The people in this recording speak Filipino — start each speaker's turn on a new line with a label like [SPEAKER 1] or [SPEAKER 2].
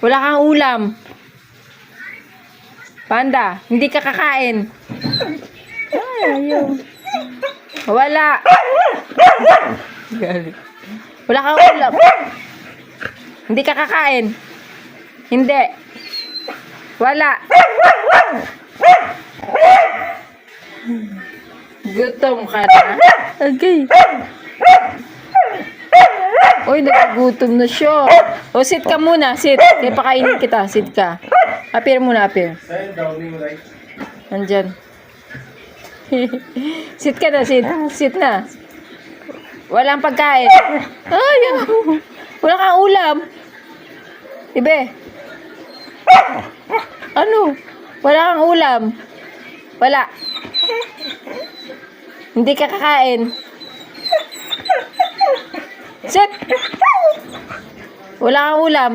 [SPEAKER 1] Wala kang ulam. Panda, hindi ka kakain. Ay, ayaw. Wala. Wala kang ulam. Hindi ka kakain. Hindi. Wala. Gutom ka na? Okay. Uy, nagugutom na siya. O, sit ka muna. Sit. Kaya pakainin kita. Sit ka. Appear muna, appear. Nandyan. Sit ka na, sit. Sit na. Walang pagkain. Ayaw. Wala kang ulam. Ibe. Ano? Wala kang ulam. Wala. Hindi ka kakain. Sit. Wala kang ulam.